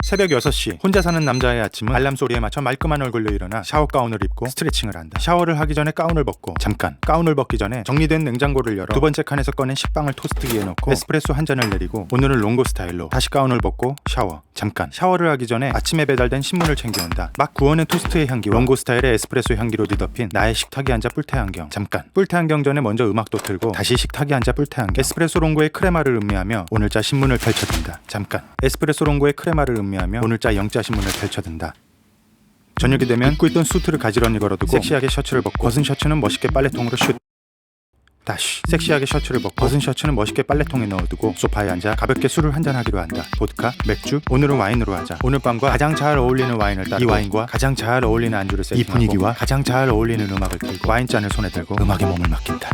새벽 6시 혼자 사는 남자의 아침은 알람 소리에 맞춰 말끔한 얼굴로 일어나 샤워 가운을 입고 스트레칭을 한다. 샤워를 하기 전에 가운을 벗고 잠깐 가운을 벗기 전에 정리된 냉장고를 열어 두 번째 칸에서 꺼낸 식빵을 토스트기에 넣고 에스프레소 한 잔을 내리고 오늘은 롱고 스타일로 다시 가운을 벗고 샤워 잠깐 샤워를 하기 전에 아침에 배달된 신문을 챙겨온다. 막 구워낸 토스트의 향기와 롱고 스타일의 에스프레소 향기로 뒤덮인 나의 식탁에 앉아 뿔테 안경 잠깐 뿔테 안경 전에 먼저 음악도 틀고 다시 식탁에 앉아 뿔테 안경 에스프레소 롱고의 크레마를 음미하며 오늘자 신문을 펼쳐든다. 잠깐 에스프레소 롱고의 크레마를 음미하며 오늘자 영자 신문을 펼쳐든다. 저녁이 되면 입고 있던 수트를 가지런히 걸어두고 섹시하게 셔츠를 벗고 벗은 셔츠는 멋있게 빨래통으로 슛 다시 섹시하게 셔츠를 벗고 벗은 셔츠는 멋있게 빨래통에 넣어두고 소파에 앉아 가볍게 술을 한잔하기로 한다. 보드카, 맥주, 오늘은 와인으로 하자. 오늘 밤과 가장 잘 어울리는 와인을 따르고 이 와인과 가장 잘 어울리는 안주를 세팅하고 이 분위기와 가장 잘 어울리는 음악을 들고 와인잔을 손에 들고 음악에 몸을 맡긴다.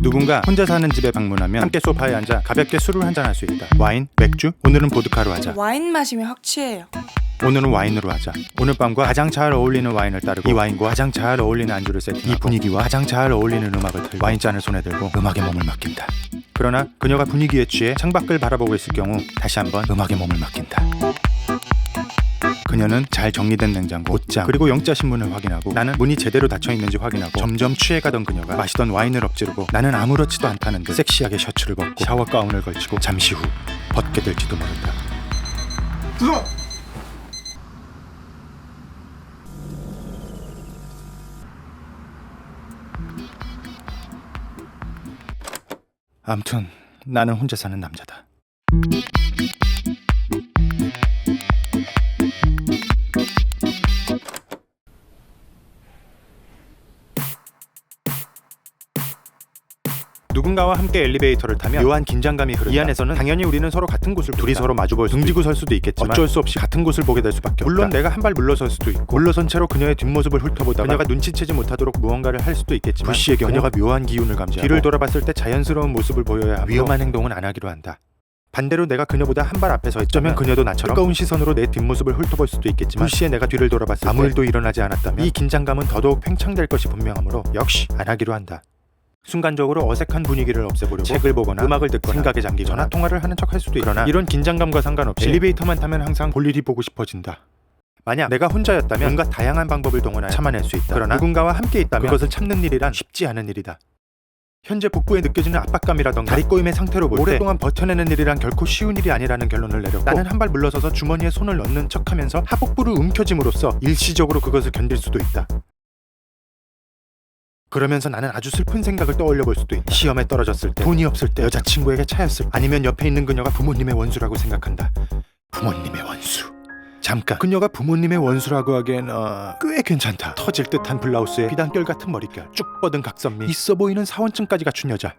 누군가 혼자 사는 집에 방문하면 함께 소파에 앉아 가볍게 술을 한잔할 수 있다. 와인, 맥주, 오늘은 보드카로 하자. 와인 마시면 확 취해요. 오늘은 와인으로 하자. 오늘 밤과 가장 잘 어울리는 와인을 따르고 이 와인과 가장 잘 어울리는 안주를 세팅하고 이 분위기와 가장 잘 어울리는 음악을 들고 와인잔을 손에 들고 음악에 몸을 맡긴다. 그러나 그녀가 분위기에 취해 창밖을 바라보고 있을 경우 다시 한번 음악에 몸을 맡긴다. 그녀는 잘 정리된 냉장고, 옷장, 그리고 영자 신문을 확인하고 나는 문이 제대로 닫혀있는지 확인하고 점점 취해가던 그녀가 마시던 와인을 엎지르고 나는 아무렇지도 않다는 듯 섹시하게 셔츠를 벗고 샤워 가운을 걸치고 잠시 후 벗게 될지도 모른다. 암튼 나는 혼자 사는 남자다. 누군가와 함께 엘리베이터를 타면 묘한 긴장감이 흐른다. 이 안에서는 당연히 우리는 서로 같은 곳을 둘이 서로 마주볼 등지고 설 수도 있겠지만 어쩔 수 없이 같은 곳을 보게 될 수밖에 없다. 물론 내가 한 발 물러설 수도 있고 물러선 채로 그녀의 뒷모습을 훑어보다가 그녀가 눈치채지 못하도록 무언가를 할 수도 있겠지만 불시의 경우 그녀가 묘한 기운을 감지하고 뒤를 돌아봤을 때 자연스러운 모습을 보여야 하고 위험한 행동은 안 하기로 한다. 반대로 내가 그녀보다 한 발 앞에 서 있자면 그녀도 나처럼 뜨거운 시선으로 내 뒷모습을 훑어볼 수도 있겠지만 불시에 내가 뒤를 돌아봤을 때 아무 일도 일어나지 않았다면 이 긴장감은 더더욱 팽창될 것이 분명하므로 역시 안 하기로 한다. 순간적으로 어색한 분위기를 없애보려고 책을 보거나 음악을 듣거나 생각에 잠기거나 전화통화를 하는 척 할 수도 있거나 이런 긴장감과 상관없이 엘리베이터만 타면 항상 볼 일이 보고 싶어진다. 만약 내가 혼자였다면 뭔가 다양한 방법을 동원하여 참아낼 수 있다. 그러나 누군가와 함께 있다면 그것을 참는 일이란 쉽지 않은 일이다. 현재 복부에 느껴지는 압박감이라던가 다리 꼬임의 상태로 볼 때 오랫동안 버텨내는 일이란 결코 쉬운 일이 아니라는 결론을 내렸고 나는 한 발 물러서서 주머니에 손을 넣는 척하면서 하복부를 움켜짐으로써 일시적으로 그것을 견딜 수도 있다. 그러면서 나는 아주 슬픈 생각을 떠올려 볼 수도 있다. 시험에 떨어졌을 때, 돈이 없을 때, 여자친구에게 차였을 때, 아니면 옆에 있는 그녀가 부모님의 원수라고 생각한다. 부모님의 원수. 잠깐, 그녀가 부모님의 원수라고 하기엔 꽤 괜찮다. 터질 듯한 블라우스에 비단결 같은 머릿결, 쭉 뻗은 각선미, 있어 보이는 사원증까지 갖춘 여자.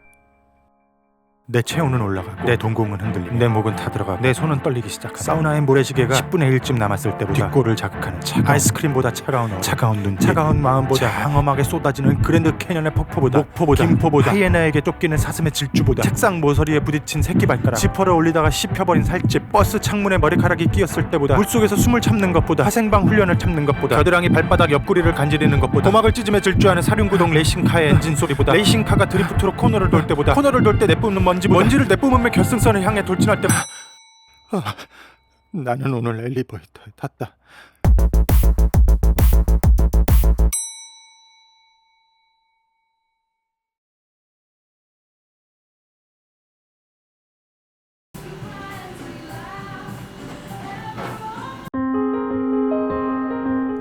내 체온은 올라가고 내 동공은 흔들리고 내 목은 타들어가고 내 손은 떨리기 시작한다. 사우나의 모래시계가 10분의 1쯤 남았을 때보다 뒷골을 자극하는 아이스크림보다 차가운 얼음, 차가운 눈, 차가운 마음보다 장엄하게 쏟아지는 그랜드 캐년의 폭포보다 목포보다 김포보다 하이에나에게 쫓기는 사슴의 질주보다 책상 모서리에 부딪힌 새끼발가락, 지퍼를 올리다가 씹혀버린 살집, 버스 창문에 머리카락이 끼었을 때보다 물속에서 숨을 참는 것보다 화생방 훈련을 참는 것보다 겨드랑이 발바닥 옆구리를 간지리는 것보다 고막을 찢으며 질주하는 사륜구동 레이싱카의 엔진 소리보다 레이싱카가 드리프트로 코너를 돌 때보다 코너를 돌 때 내뿜는 먼지를 내뿜으며 결승선을 향해 돌진할 때 나는 오늘 엘리베이터에 탔다.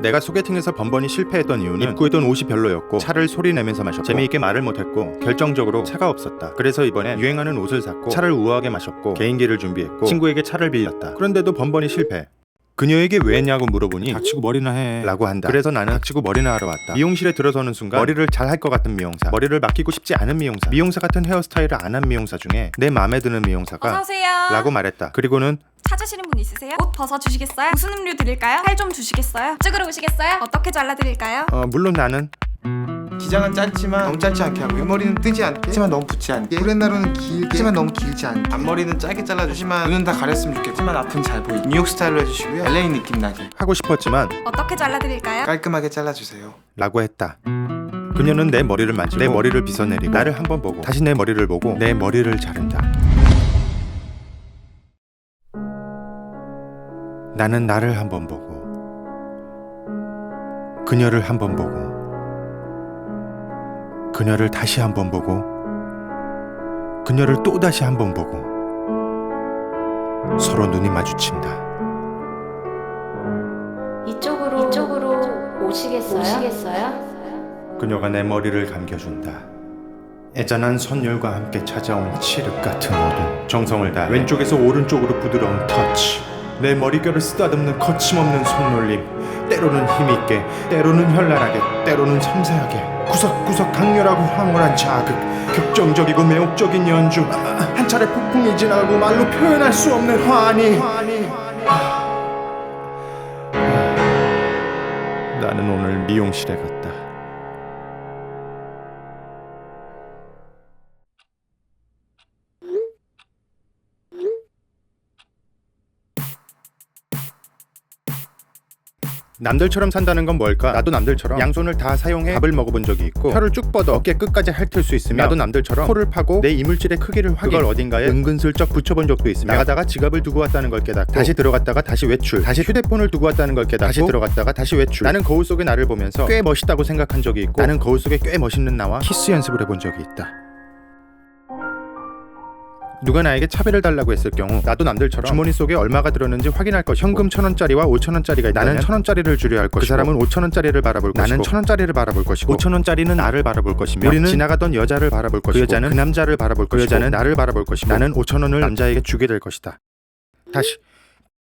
내가 소개팅에서 번번이 실패했던 이유는 입고 있던 옷이 별로였고 차를 소리내면서 마셨고 재미있게 말을 못했고 결정적으로 차가 없었다. 그래서 이번엔 유행하는 옷을 샀고 차를 우아하게 마셨고 개인기를 준비했고 친구에게 차를 빌렸다. 그런데도 번번이 실패. 그녀에게 왜 했냐고 물어보니 닥치고 머리나 해 라고 한다. 그래서 나는 닥치고 머리나 하러 왔다. 미용실에 들어서는 순간 머리를 잘 할 것 같은 미용사, 머리를 맡기고 싶지 않은 미용사, 미용사 같은 헤어스타일을 안 한 미용사 중에 내 마음에 드는 미용사가 어서오세요. 라고 말했다. 그리고는 찾으시는 분 있으세요? 옷 벗어주시겠어요? 무슨 음료 드릴까요? 살 좀 주시겠어요? 찍으러 오시겠어요? 어떻게 잘라드릴까요? 물론 나는 기장은 짧지만 너무 짧지 않게 하고요. 머리는 뜨지 않게 하지만 너무 붙지 않게, 브랜나로는 길게 하지만 너무 길지 않게, 앞머리는 짧게 잘라주시면 눈은 다 가렸으면 좋겠지만 앞은 잘 보이게 뉴욕 스타일로 해주시고요. LA 느낌 나게 하고 싶었지만 어떻게 잘라드릴까요? 깔끔하게 잘라주세요. 라고 했다. 그녀는 내 머리를 만지고 내 머리를 빗어내리고 나를 한번 보고 다시 내 머리를 보고 내 머리를 자른다. 나는 나를 한번 보고 그녀를 한번 보고 그녀를 다시 한번 보고 그녀를 또다시 한번 보고 서로 눈이 마주친다. 이쪽으로 오시겠어요? 그녀가 내 머리를 감겨준다. 애잔한 선율과 함께 찾아온 칠흑 같은 어둠. 정성을 다해 왼쪽에서 오른쪽으로 부드러운 터치. 내 머릿결을 쓰다듬는 거침없는 손놀림. 때로는 힘있게, 때로는 현란하게, 때로는 섬세하게. 구석구석 강렬하고 황홀한 자극. 격정적이고 매혹적인 연주. 한 차례 폭풍이 지나가고 말로 표현할 수 없는 환희. 나는 오늘 미용실에 갔다. 남들처럼 산다는 건 뭘까? 나도 남들처럼 양손을 다 사용해 밥을 먹어본 적이 있고 혀를 쭉 뻗어 어깨 끝까지 핥을 수 있으며 나도 남들처럼 코를 파고 내 이물질의 크기를 확인 그걸 어딘가에 은근슬쩍 붙여본 적도 있으며 나가다가 지갑을 두고 왔다는 걸 깨닫고 다시 들어갔다가 다시 외출 다시 휴대폰을 두고 왔다는 걸 깨닫고 다시 들어갔다가 다시 외출 나는 거울 속의 나를 보면서 꽤 멋있다고 생각한 적이 있고 나는 거울 속에 꽤 멋있는 나와 키스 연습을 해본 적이 있다. 누가 나에게 차비를 달라고 했을 경우 나도 남들처럼 주머니 속에 얼마가 들었는지 확인할 것이고 현금 1,000원짜리와 5,000원짜리가 있다면 나는 1,000원짜리를 줄여야 할 것이고 그 사람은 5,000원짜리를 바라볼 것이고 나는 1,000원짜리를 바라볼 것이고 5,000원짜리는 나를 바라볼 것이며 우리는 지나가던 여자를 바라볼 것이고 그 여자는 그 남자를 바라볼 것이고 그 여자는 나를 바라볼 것이고 나는 5,000원을 남자에게 주게 될 것이다. 다시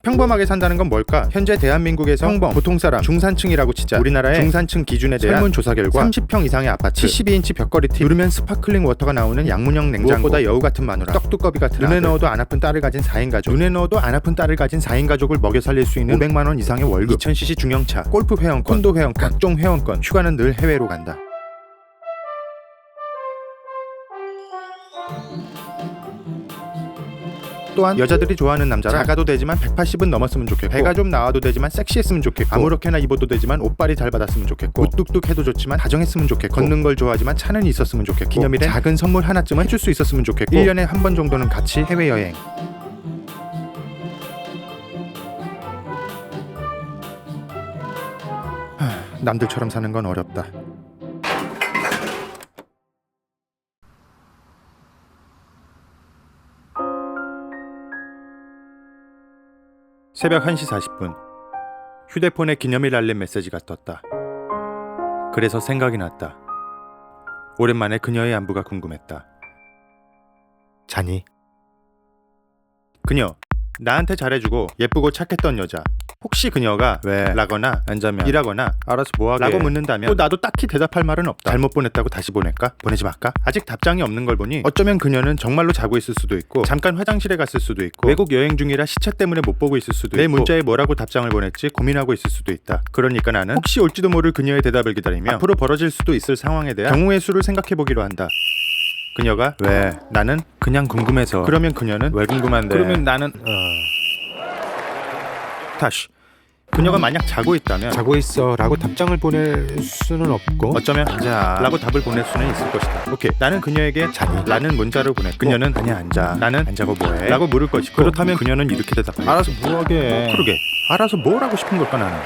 평범하게 산다는 건 뭘까? 현재 대한민국에서 평범, 보통사람, 중산층이라고 치자 우리나라의 중산층 기준에 대한 설문조사 결과 30평 이상의 아파트, 72인치 벽걸이 팁, 누르면 스파클링 워터가 나오는 양문형 냉장고, 무엇보다 여우 같은 마누라, 떡두꺼비 같은 눈에 넣어도 안 아픈 딸을 가진 4인 가족, 눈에 넣어도 안 아픈 딸을 가진 4인 가족을 먹여 살릴 수 있는 500만 원 이상의 월급, 2000cc 중형차, 골프 회원권, 콘도 회원권, 각종 회원권, 휴가는 늘 해외로 간다. 또한 여자들이 좋아하는 남자라 작아도 되지만 180은 넘었으면 좋겠고 배가 좀 나와도 되지만 섹시했으면 좋겠고 아무렇게나 입어도 되지만 옷빨이 잘 받았으면 좋겠고 우뚝뚝해도 좋지만 다정했으면 좋겠고 걷는 걸 좋아하지만 차는 있었으면 좋겠고 기념일엔 작은 선물 하나쯤은 해줄 수 있었으면 좋겠고 1년에 한 번 정도는 같이 해외여행. 남들처럼 사는 건 어렵다. 새벽 1시 40분 휴대폰에 기념일 알림 메시지가 떴다. 그래서 생각이 났다. 오랜만에 그녀의 안부가 궁금했다. 자니? 그녀 나한테 잘해주고 예쁘고 착했던 여자 혹시 그녀가 왜? 라거나 안 자면 일하거나 알아서 뭐하게 라고 묻는다면 또 나도 딱히 대답할 말은 없다. 잘못 보냈다고 다시 보낼까? 보내지 말까? 아직 답장이 없는 걸 보니 어쩌면 그녀는 정말로 자고 있을 수도 있고 잠깐 화장실에 갔을 수도 있고 외국 여행 중이라 시차 때문에 못 보고 있을 수도 내 있고 내 문자에 뭐라고 답장을 보냈지 고민하고 있을 수도 있다. 그러니까 나는 혹시 올지도 모를 그녀의 대답을 기다리며 앞으로 벌어질 수도 있을 상황에 대한 경우의 수를 생각해보기로 한다. 그녀가 왜? 나는 그냥 궁금해서. 그러면 그녀는 왜 궁금한데? 그러면 나는 다시 그녀가 만약 자고 있다면 자고 있어 라고 답장을 보낼 수는 없고 어쩌면 앉아 라고 답을 보낼 수는 있을 것이다. 오케이 나는 그녀에게 자니? 라는 문자를 보냈고 그녀는 아니야 앉아 나는 안 자고 뭐해? 라고 물을 것이고 그렇다면 그녀는 이렇게 대답해 알아서 뭐하게. 그러게 알아서 뭘 하고 싶은 걸까 나는.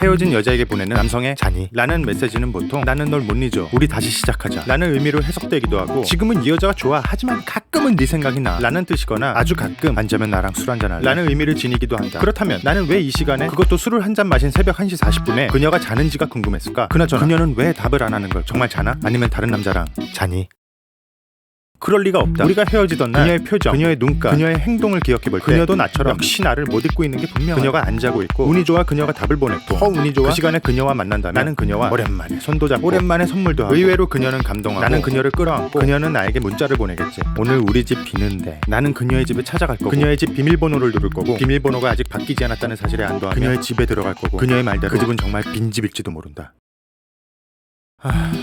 헤어진 여자에게 보내는 남성의 자니? 라는 메시지는 보통 나는 널 못 잊어 우리 다시 시작하자 라는 의미로 해석되기도 하고 지금은 이 여자가 좋아 하지만 가끔은 네 생각이 나 라는 뜻이거나 아주 가끔 안 자면 나랑 술 한잔 할래 라는 의미를 지니기도 한다. 그렇다면 나는 왜 이 시간에 그것도 술을 한 잔 마신 새벽 1시 40분에 그녀가 자는지가 궁금했을까? 그나저나 그녀는 왜 답을 안 하는 걸? 정말 자나? 아니면 다른 남자랑 자니? 그럴 리가 없다. 우리가 헤어지던 날 그녀의 표정, 그녀의 눈가, 그녀의 행동을 기억해볼 때 그녀도 나처럼 역시 나를 못 잊고 있는 게 분명하다. 그녀가 안 자고 있고 운이 좋아 그녀가 답을 보냈고 운이 좋아 그 시간에 그녀와 만난다면 나는 그녀와 오랜만에 손도 잡고 오랜만에 선물도 하고 의외로 그녀는 감동하고 나는 그녀를 끌어안고 그녀는 나에게 문자를 보내겠지. 오늘 우리 집 비는데 나는 그녀의 집에 찾아갈 거고 그녀의 집 비밀번호를 누를 거고 비밀번호가 아직 바뀌지 않았다는 사실에 안도하며 그녀의 집에 들어갈 거고 그녀의 말대로 그 집은 정말 빈집일지도 모른다.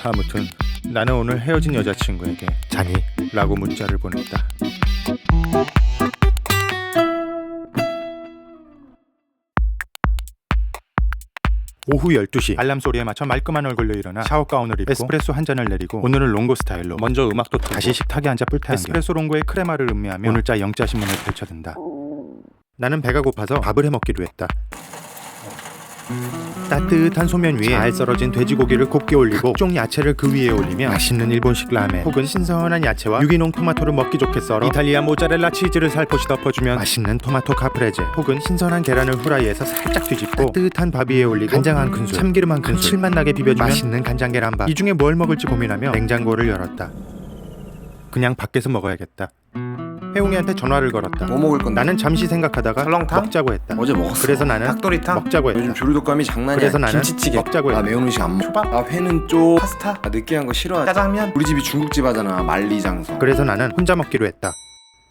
아무튼 나는 오늘 헤어진 여자친구에게 자니? 라고 문자를 보냈다. 오후 12시 알람 소리에 맞춰 말끔한 얼굴로 일어나 샤워 가운을 입고 에스프레소 한 잔을 내리고 오늘은 롱고 스타일로 먼저 음악도 틀고 다시 식탁에 앉아 뿔테 안경 에스프레소 롱고의 크레마를 음미하며 오늘자 영자 신문을 펼쳐든다. 나는 배가 고파서 밥을 해먹기로 했다. 따뜻한 소면 위에 잘 썰어진 돼지고기를 곱게 올리고 각종 야채를 그 위에 올리며 맛있는 일본식 라멘 혹은 신선한 야채와 유기농 토마토를 먹기 좋게 썰어 이탈리아 모짜렐라 치즈를 살포시 덮어주면 맛있는 토마토 카프레제 혹은 신선한 계란을 후라이에서 살짝 뒤집고 따뜻한 밥 위에 올리고 간장 한 큰술, 참기름 한 큰술, 감칠맛 나게 비벼주면 맛있는 간장 계란밥. 이 중에 뭘 먹을지 고민하며 냉장고를 열었다. 그냥 밖에서 먹어야겠다. 혜웅이한테 전화를 걸었다. 뭐 먹을 건데? 나는 잠시 생각하다가 설렁탕? 먹자고 했다. 어제 먹었어. 그래서 나는 닭도리탕? 먹자고 했다. 요즘 조류독감이 장난이야. 그래서 나는 김치찌개 먹자고 나 했다. 매운 음식 안 먹어. 초밥? 나 회는 쪽 파스타? 나 느끼한 거 싫어하지. 짜장면? 우리 집이 중국집 하잖아. 만리장성. 그래서 나는 혼자 먹기로 했다.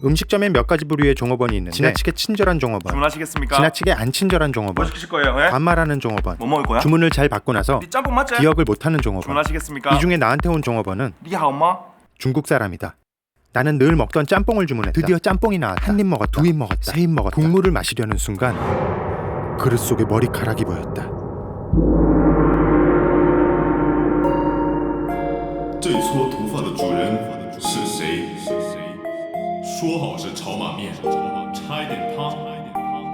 음식점엔 몇 가지 부류의 종업원이 있는데 지나치게 친절한 종업원, 주문하시겠습니까? 지나치게 안 친절한 뭐 종업원, 시키실 거예요? 예? 반말하는 종업원, 뭐 먹을 거야? 주문을 잘 받고 나서 니 짬뽕 맞지? 기억을 못하는 종업원. 주문하시겠습니까? 이 중에 나한테 온 종업원은 니 하엄마? 중국 사람이다. 나는 늘 먹던 짬뽕을 주문했다. 드디어 짬뽕이 나왔다. 한 입 먹었다. 두 입 먹었다. 세 입 먹었다. 국물을 마시려는 순간 그릇 속에 머리카락이 보였다. 这一撮头发的主人是谁？说好是炒马面，差一点汤，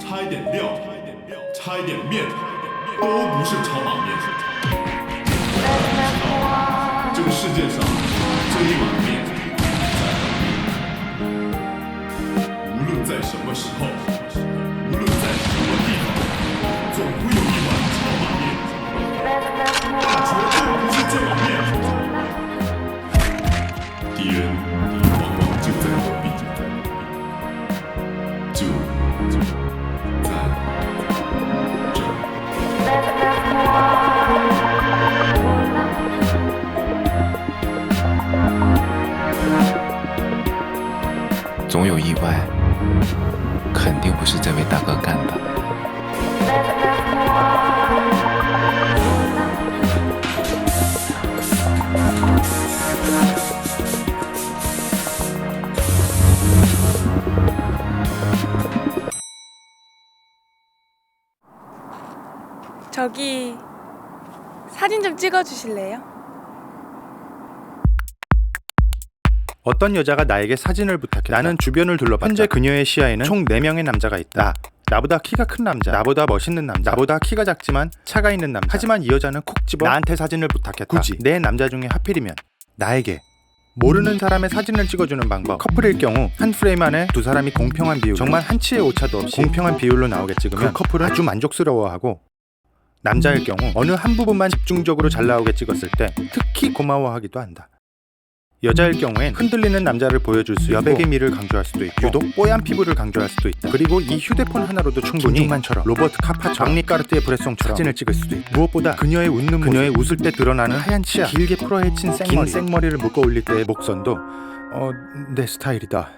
差一点料，差一点面，都不是炒马面。这个世界上这一碗面，无论在什么时候，无论在什么地方，总会有一碗炒马面，它绝对不是这碗面。敌人往往就在隔壁，就在这儿。总有意外，肯定不是这位大哥干的。 저기 사진 좀 찍어주실래요? 어떤 여자가 나에게 사진을 부탁했다. 나는 주변을 둘러봤다. 현재 그녀의 시야에는 총 4명의 남자가 있다. 나보다 키가 큰 남자, 나보다 멋있는 남자, 나보다 키가 작지만 차가 있는 남자. 하지만 이 여자는 콕 집어 나한테 사진을 부탁했다. 굳이 내 남자 중에 하필이면 나에게 모르는 사람의 사진을 찍어주는 방법. 커플일 경우 한 프레임 안에 두 사람이 공평한 비율, 정말 한치의 오차도 없이 공평한 비율로 나오게 찍으면 그 커플은 아주 만족스러워하고, 남자일 경우 어느 한 부분만 집중적으로 잘 나오게 찍었을 때 특히 고마워하기도 한다. 여자일 경우엔 흔들리는 남자를 보여줄 수 있고 여백의 미를 강조할 수도 있고 유독 뽀얀 피부를 강조할 수도 있다. 그리고 이 휴대폰 하나로도 충분히 김중만처럼, 로버트 카파처럼, 막니까르트의 브레송처럼 사진을 찍을 수도 있다. 무엇보다 그녀의 웃는 모습, 그녀의 웃을 때 드러나는 하얀 치아, 길게 풀어헤친 생머리, 긴 생머리를 묶어 올릴 때의 목선도 내 스타일이다.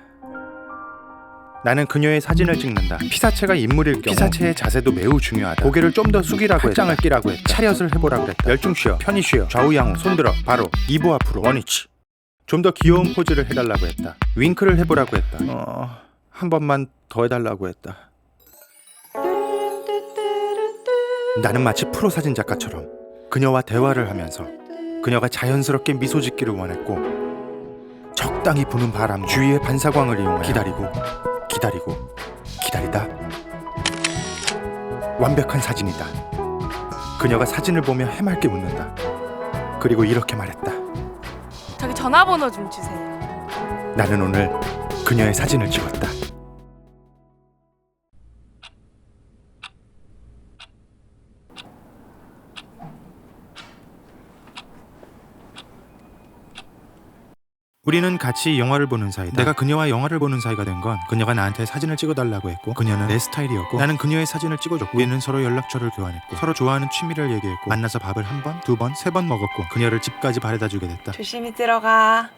나는 그녀의 사진을 찍는다. 피사체가 인물일 경우 피사체의 자세도 매우 중요하다. 고개를 좀 더 숙이라고 했다. 팔짱을 끼라고 했다. 차렷을 해보라고 했다. 열중 쉬어, 편히 쉬어, 좌우 양호, 손들어, 바로, 이보 앞으로, 원위치. 좀 더 귀여운 포즈를 해달라고 했다. 윙크를 해보라고 했다. 한 번만 더 해달라고 했다. 나는 마치 프로 사진 작가처럼 그녀와 대화를 하면서 그녀가 자연스럽게 미소 짓기를 원했고, 적당히 부는 바람 주위의 반사광을 이용해 기다리고 기다리다. 완벽한 사진이다. 그녀가 사진을 보며 해맑게 웃는다. 그리고 이렇게 말했다. 저기 전화번호 좀 주세요. 나는 오늘 그녀의 사진을 찍었다. 우리는 같이 영화를 보는 사이다. 내가 그녀와 영화를 보는 사이가 된 건 그녀가 나한테 사진을 찍어달라고 했고, 그녀는 내 스타일이었고, 나는 그녀의 사진을 찍어줬고, 우리는 서로 연락처를 교환했고, 서로 좋아하는 취미를 얘기했고, 만나서 밥을 한 번, 두 번, 세 번 먹었고, 그녀를 집까지 바래다주게 됐다. 조심히 들어가.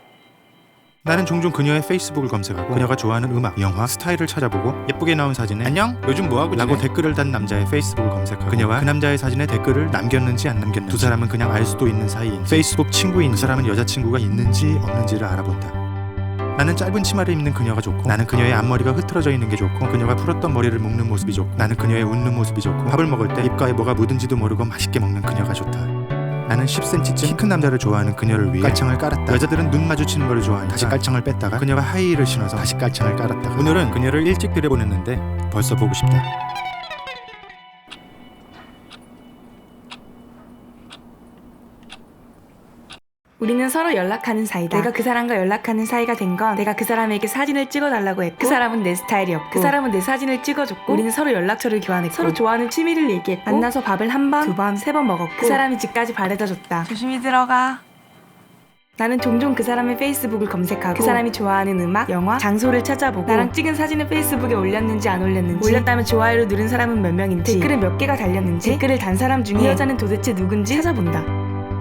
나는 종종 그녀의 페이스북을 검색하고 그녀가 좋아하는 음악, 영화, 스타일을 찾아보고 예쁘게 나온 사진에 안녕? 요즘 뭐하고 지내? 라고 댓글을 단 남자의 페이스북을 검색하고 그녀와 그 남자의 사진에 댓글을 남겼는지 안 남겼는지, 두 사람은 그냥 알 수도 있는 사이인지, 페이스북 친구인지, 그 사람은 여자친구가 있는지 없는지를 알아본다. 나는 짧은 치마를 입는 그녀가 좋고, 나는 그녀의 앞머리가 흐트러져 있는 게 좋고, 그녀가 풀었던 머리를 묶는 모습이 좋고, 나는 그녀의 웃는 모습이 좋고, 밥을 먹을 때 입가에 뭐가 묻은지도 모르고 맛있게 먹는 그녀가 좋다. 나는 10cm쯤 키 큰 남자를 좋아하는 그녀를 위해 깔창을 깔았다. 여자들은 눈 마주치는 걸 좋아하니까 다시 깔창을 뺐다가 그녀가 하이힐을 신어서 다시 깔창을 깔았다가 오늘은 그녀를 일찍 들여보냈는데 벌써 보고 싶다. 우리는 서로 연락하는 사이다. 내가 그 사람과 연락하는 사이가 된 건 내가 그 사람에게 사진을 찍어달라고 했고 그 사람은 내 스타일이었고 그 사람은 내 사진을 찍어줬고 우리는 서로 연락처를 교환했고 서로 좋아하는 취미를 얘기했고 만나서 밥을 한 번, 두 번, 세 번 먹었고 그 사람이 집까지 바래다줬다. 조심히 들어가. 나는 종종 그 사람의 페이스북을 검색하고 그 사람이 좋아하는 음악, 영화, 장소를 찾아보고 나랑 찍은 사진을 페이스북에 올렸는지 안 올렸는지 올렸다면 좋아요를 누른 사람은 몇 명인지 댓글을 몇 개가 달렸는지 댓글을 단 사람 중에 이 여자는 도대체 누군지 찾아본다.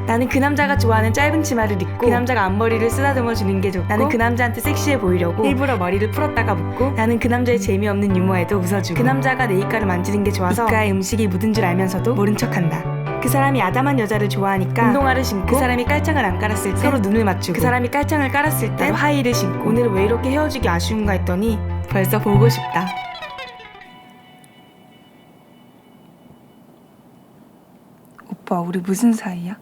나는 그 남자가 좋아하는 짧은 치마를 입고 그 남자가 앞머리를 쓰다듬어 주는 게 좋고 나는 그 남자한테 섹시해 보이려고 일부러 머리를 풀었다가 묶고 나는 그 남자의 재미없는 유머에도 웃어주고 그 남자가 내 입가를 만지는 게 좋아서 입가에 음식이 묻은 줄 알면서도 모른 척한다. 그 사람이 아담한 여자를 좋아하니까 운동화를 신고 그 사람이 깔창을 안 깔았을 때 서로 눈을 맞추고 그 사람이 깔창을 깔았을 때 하이힐을 신고 오늘은 왜 이렇게 헤어지기 아쉬운가 했더니 벌써 보고 싶다. 오빠 우리 무슨 사이야?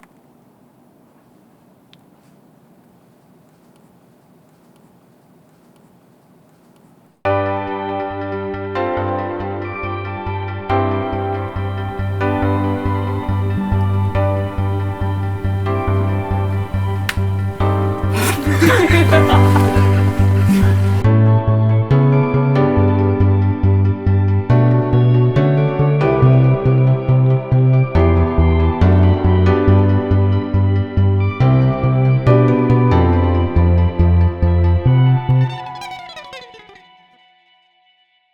아